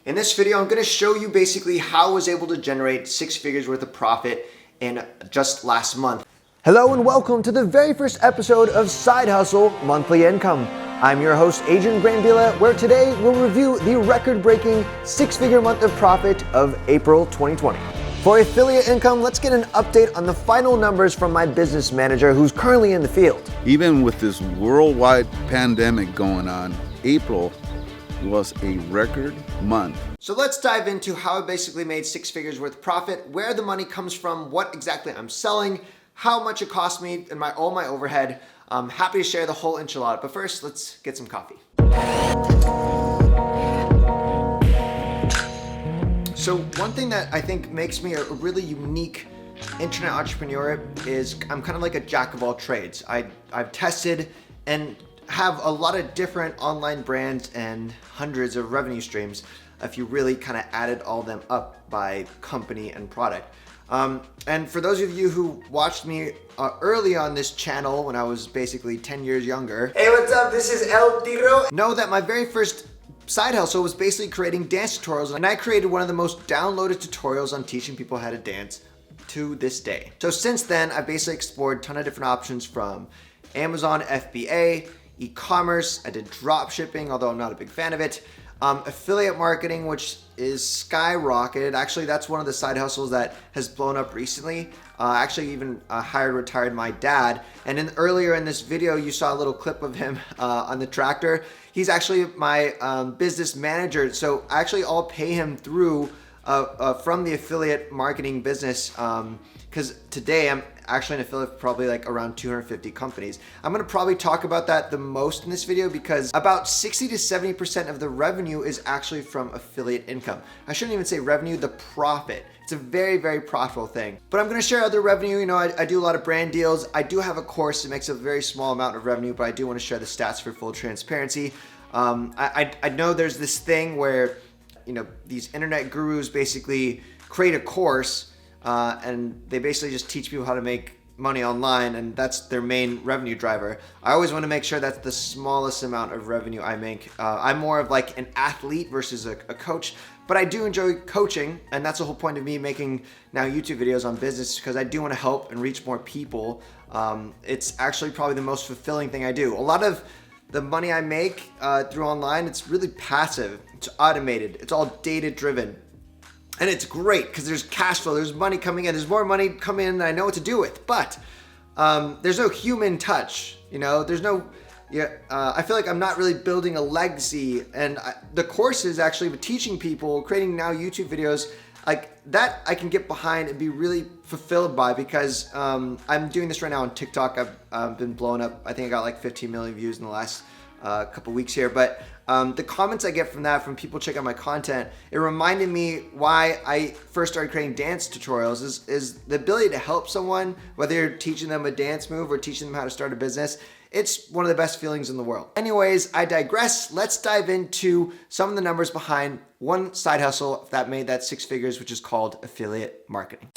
In this video, I'm gonna show you basically how I was able to generate 6 figures worth of profit in just last month. Hello and welcome to the very first episode of Side Hustle Monthly Income. I'm your host, Adrian Brambila, where today we'll review the record-breaking 6-figure month of profit of April 2020. For affiliate income, let's get an update on the final numbers from my business manager who's currently in the field. Even with this worldwide pandemic going on, April was a record month. So let's dive into how I basically made 6 figures worth of profit, where the money comes from, what exactly I'm selling, how much it cost me, and all my overhead. I'm happy to share the whole enchilada, but first, let's get some coffee. So one thing that I think makes me a really unique internet entrepreneur is I'm kind of like a jack of all trades. I've tested and have a lot of different online brands and hundreds of revenue streams if you really kind of added all them up by company and product. And for those of you who watched me early on this channel when I was basically 10 years younger. Hey, what's up? This is El Tiro. Know that my very first side hustle was basically creating dance tutorials, and I created one of the most downloaded tutorials on teaching people how to dance to this day. So since then, I basically explored a ton of different options from Amazon FBA, e-commerce, I did drop shipping, although I'm not a big fan of it, affiliate marketing, which is skyrocketed. Actually, that's one of the side hustles that has blown up recently. Actually even retired my dad. And then earlier in this video, you saw a little clip of him on the tractor. He's actually my business manager. So I actually all pay him through from the affiliate marketing business, because today I'm actually an affiliate for probably like around 250 companies. I'm gonna probably talk about that the most in this video because about 60 to 70% of the revenue is actually from affiliate income. I shouldn't even say revenue, the profit. It's a very, very profitable thing. But I'm gonna share other revenue. You know, I do a lot of brand deals. I do have a course that makes a very small amount of revenue, but I do wanna share the stats for full transparency. I know there's this thing where, you know, these internet gurus basically create a course and they basically just teach people how to make money online, and that's their main revenue driver. I always want to make sure that's the smallest amount of revenue I make. I'm more of like an athlete versus a coach, but I do enjoy coaching, and that's the whole point of me making now YouTube videos on business, because I do want to help and reach more people. It's actually probably the most fulfilling thing I do. A lot of the money I make through online, it's really passive, it's automated, it's all data driven. And it's great because there's cash flow, there's money coming in, there's more money coming in than I know what to do with. But there's no human touch, you know, there's no, I feel like I'm not really building a legacy. And the courses actually teaching people, creating now YouTube videos, like that I can get behind and be really fulfilled by, because I'm doing this right now on TikTok. I've been blowing up. I think I got like 15 million views in the last couple weeks here. But the comments I get from that, from people checking out my content, it reminded me why I first started creating dance tutorials is the ability to help someone, whether you're teaching them a dance move or teaching them how to start a business. It's one of the best feelings in the world. Anyways, I digress. Let's dive into some of the numbers behind one side hustle that made that 6 figures, which is called affiliate marketing.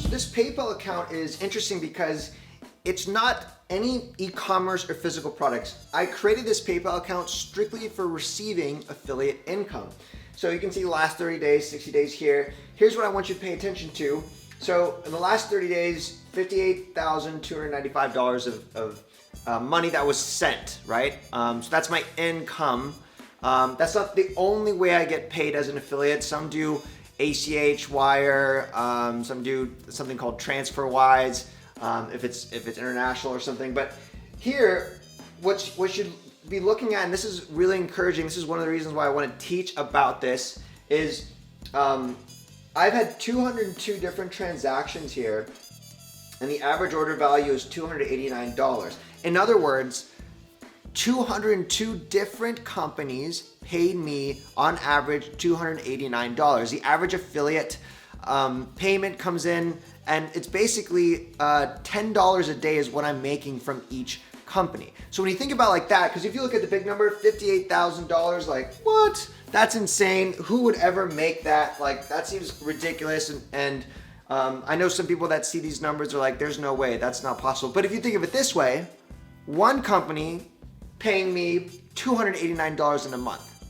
So this PayPal account is interesting because it's not any e-commerce or physical products. I created this PayPal account strictly for receiving affiliate income. So you can see the last 30 days, 60 days here. Here's what I want you to pay attention to. So in the last 30 days, $58,295 of money that was sent, right? So that's my income. That's not the only way I get paid as an affiliate. Some do ACH, wire, some do something called TransferWise, if it's international or something. But here, what should be looking at, and this is really encouraging, this is one of the reasons why I want to teach about this, is I've had 202 different transactions here, and the average order value is $289. In other words, 202 different companies paid me on average $289. The average affiliate payment comes in, and it's basically $10 a day is what I'm making from each company. So when you think about like that, because if you look at the big number, $58,000, like what? That's insane. Who would ever make that? Like that seems ridiculous. And I know some people that see these numbers are like, there's no way, that's not possible. But if you think of it this way, one company paying me $289 in a month.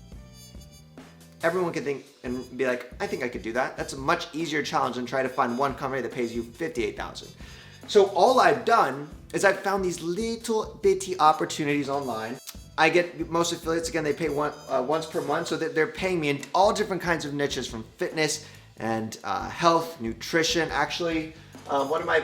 Everyone could think and be like, I think I could do that. That's a much easier challenge than try to find one company that pays you $58,000. So all I've done is I've found these little bitty opportunities online. I get most affiliates, again, they pay once per month, so that they're paying me in all different kinds of niches, from fitness and health, nutrition. Actually, one of my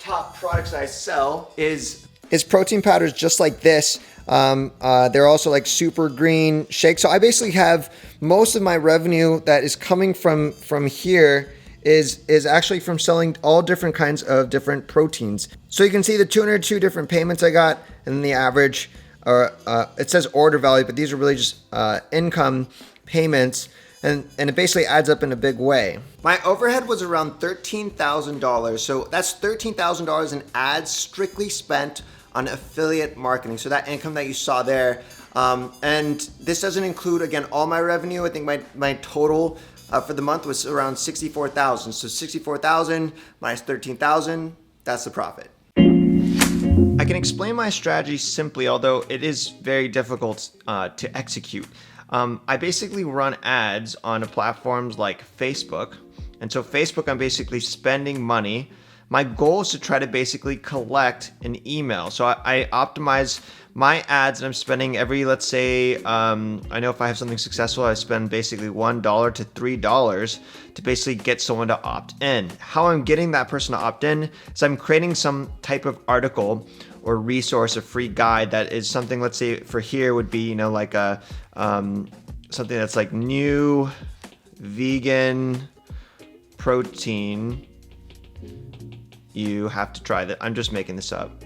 top products that I sell is protein powders just like this. They're also like super green shakes. So I basically have most of my revenue that is coming from here is actually from selling all different kinds of different proteins. So you can see the 202 different payments I got, and then the average, it says order value, but these are really just income payments, and it basically adds up in a big way. My overhead was around $13,000. So that's $13,000 in ads strictly spent on affiliate marketing. So that income that you saw there. And this doesn't include, again, all my revenue. I think my total for the month was around $64,000. So $64,000 minus $13,000, that's the profit. I can explain my strategy simply, although it is very difficult to execute. I basically run ads on platforms like Facebook. And so Facebook, I'm basically spending money. My goal is to try to basically collect an email. So I optimize my ads, and I'm spending every, let's say, I know if I have something successful, I spend basically $1 to $3 to basically get someone to opt in. How I'm getting that person to opt in is I'm creating some type of article or resource, a free guide that is something, let's say for here would be, like a something that's like new vegan protein. You have to try that. I'm just making this up.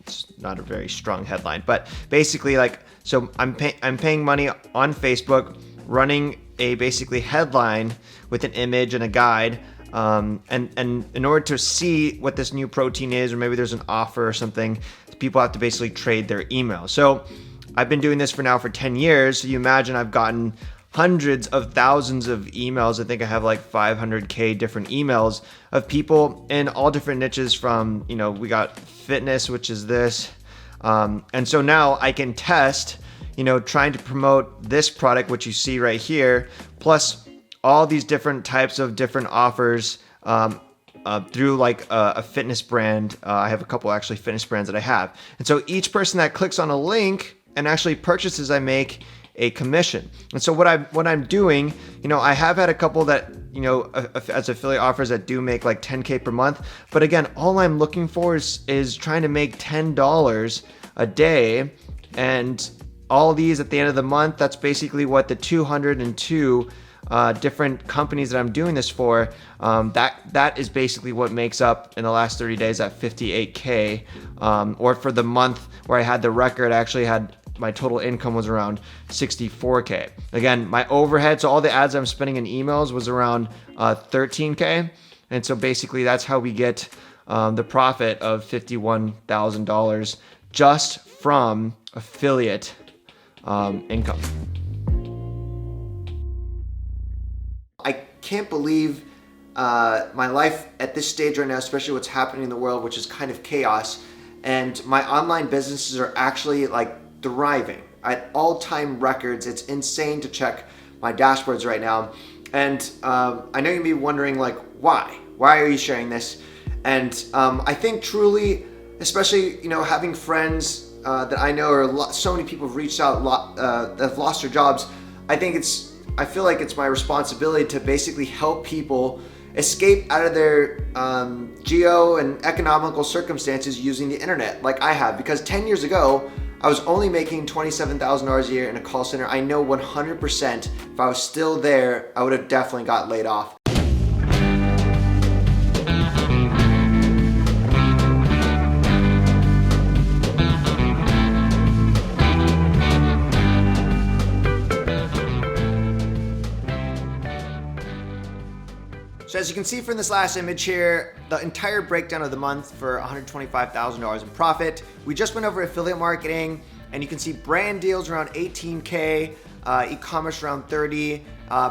It's not a very strong headline, but basically, so I'm paying money on Facebook, running a basically headline with an image and a guide, and in order to see what this new protein is, or maybe there's an offer or something, people have to basically trade their email. So I've been doing this for 10 years. So you imagine I've gotten hundreds of thousands of emails. I think I have like 500K different emails of people in all different niches, from, we got fitness, which is this. And so now I can test, trying to promote this product, which you see right here, plus all these different types of different offers through like a fitness brand. I have a couple actually fitness brands that I have. And so each person that clicks on a link and actually purchases, I make a commission. And so what I'm doing, I have had a couple that, as affiliate offers that do make like 10K per month. But again, all I'm looking for is trying to make $10 a day. And all these at the end of the month, that's basically what the 202 different companies that I'm doing this for, that is basically what makes up in the last 30 days at 58K. Or for the month where I had the record, I actually had my total income was around 64K. Again, my overhead, so all the ads I'm spending in emails was around 13K. And so basically that's how we get the profit of $51,000 just from affiliate income. I can't believe my life at this stage right now, especially what's happening in the world, which is kind of chaos. And my online businesses are actually like thriving at all-time records. It's insane to check my dashboards right now. And I know you'll be wondering, like, why are you sharing this? And I think truly, especially, having friends that I know, or so many people have reached out that have lost their jobs, I feel like it's my responsibility to basically help people escape out of their geo and economical circumstances using the internet like I have. Because 10 years ago, I was only making $27,000 a year in a call center. I know 100% if I was still there, I would have definitely got laid off. So as you can see from this last image here, the entire breakdown of the month for $125,000 in profit. We just went over affiliate marketing, and you can see brand deals around 18K, e-commerce around 30,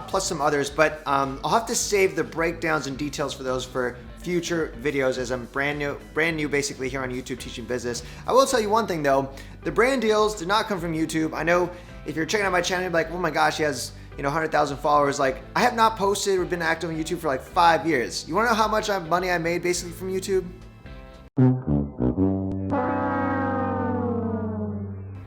plus some others. But I'll have to save the breakdowns and details for those for future videos as I'm brand new basically here on YouTube teaching business. I will tell you one thing though, the brand deals did not come from YouTube. I know if you're checking out my channel, you're like, oh my gosh, he has 100,000 followers. Like, I have not posted or been active on YouTube for like 5 years. You wanna know how much money I made basically from YouTube?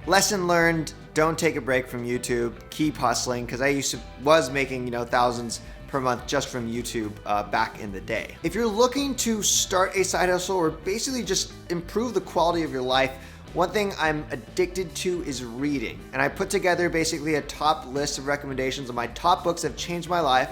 Lesson learned, don't take a break from YouTube. Keep hustling, because I was making thousands per month just from YouTube back in the day. If you're looking to start a side hustle or basically just improve the quality of your life, one thing I'm addicted to is reading. And I put together basically a top list of recommendations of my top books that have changed my life.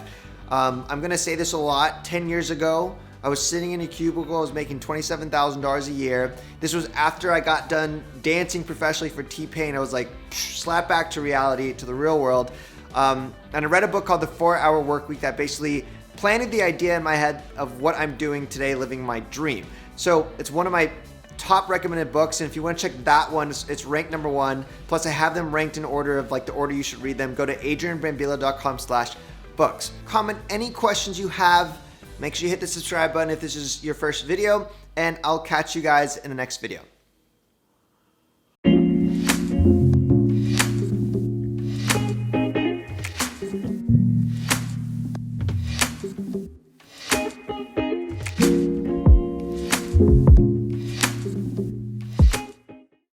I'm gonna say this a lot. 10 years ago, I was sitting in a cubicle, I was making $27,000 a year. This was after I got done dancing professionally for T-Pain. I was like, slap back to reality, to the real world. And I read a book called The 4-Hour Workweek that basically planted the idea in my head of what I'm doing today, living my dream. So it's one of my top recommended books, and if you want to check that one, it's ranked #1. Plus I have them ranked in order of like the order you should read them. Go to adrianbrambila.com/books. Comment any questions you have. Make sure you hit the subscribe button if this is your first video, and I'll catch you guys in the next video.